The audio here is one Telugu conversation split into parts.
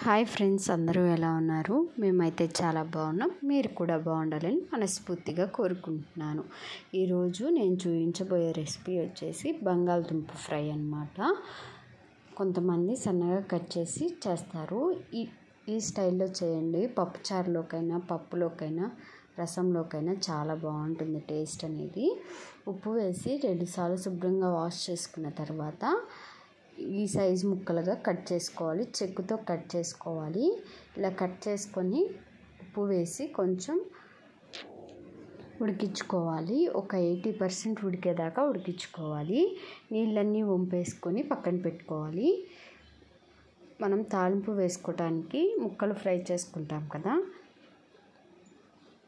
హాయ్ ఫ్రెండ్స్, అందరూ ఎలా ఉన్నారు? మేమైతే చాలా బాగున్నాం. మీరు కూడా బాగుండాలని మనస్ఫూర్తిగా కోరుకుంటున్నాను. ఈరోజు నేను చూపించబోయే రెసిపీ వచ్చేసి బంగాళదుంప ఫ్రై అన్నమాట. కొంతమంది సన్నగా కట్ చేసి చేస్తారు. ఈ స్టైల్లో చేయండి. పప్పుచారులోకైనా, పప్పులోకైనా, రసంలోకైనా చాలా బాగుంటుంది టేస్ట్ అనేది. ఉప్పు వేసి 2 సార్లు శుభ్రంగా వాష్ చేసుకున్న తర్వాత ఈ సైజు ముక్కలుగా కట్ చేసుకోవాలి. చెక్కుతో కట్ చేసుకోవాలి. ఇలా కట్ చేసుకొని ఉప్పు వేసి కొంచెం ఉడికించుకోవాలి. ఒక 80% ఉడికేదాకా ఉడికించుకోవాలి. నీళ్ళన్నీ వంపేసుకొని పక్కన పెట్టుకోవాలి. మనం తాలింపు వేసుకోవటానికి ముక్కలు ఫ్రై చేసుకుంటాం కదా,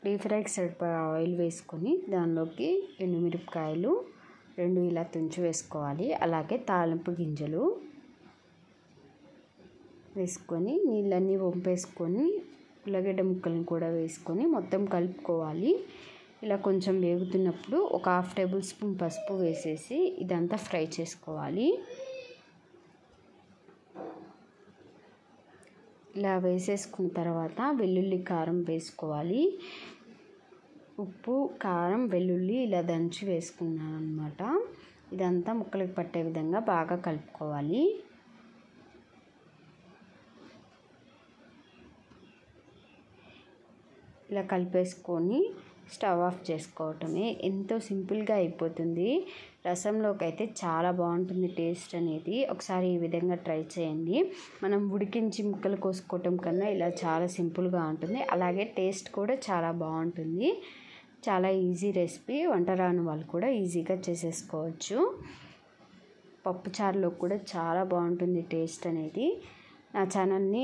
డీప్ ఫ్రైకి సరిపడా ఆయిల్ వేసుకొని దానిలోకి ఎండుమిరపకాయలు 2 ఇలా తుంచి వేసుకోవాలి. అలాగే తాలింపు గింజలు వేసుకొని నీళ్ళన్నీ వంపేసుకొని ఉల్లగడ్డ ముక్కలను కూడా వేసుకొని మొత్తం కలుపుకోవాలి. ఇలా కొంచెం వేగుతున్నప్పుడు ఒక 1/2 టేబుల్ స్పూన్ పసుపు వేసేసి ఇదంతా ఫ్రై చేసుకోవాలి. ఇలా వేసేసుకున్న తర్వాత వెల్లుల్లి కారం వేసుకోవాలి. ఉప్పు, కారం, వెల్లుల్లి ఇలా దంచి వేసుకున్నాను అన్నమాట. ఇదంతా ముక్కలకు పట్టే విధంగా బాగా కలుపుకోవాలి. ఇలా కలిపేసుకొని స్టవ్ ఆఫ్ చేసుకోవటమే. ఎంతో సింపుల్గా అయిపోతుంది. రసంలోకి అయితే చాలా బాగుంటుంది టేస్ట్ అనేది. ఒకసారి ఈ విధంగా ట్రై చేయండి. మనం ఉడికించి ముక్కలు కోసుకోవటం కన్నా ఇలా చాలా సింపుల్గా ఉంటుంది. అలాగే టేస్ట్ కూడా చాలా బాగుంటుంది. చాలా ఈజీ రెసిపీ. వంట రాని వాళ్ళు కూడా ఈజీగా చేసేసుకోవచ్చు. పప్పుచారులో కూడా చాలా బాగుంటుంది టేస్ట్ అనేది. నా ఛానల్ని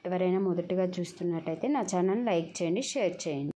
ఎవరైనా మొదటగా చూస్తున్నట్టయితే నా ఛానల్ లైక్ చేయండి, షేర్ చేయండి.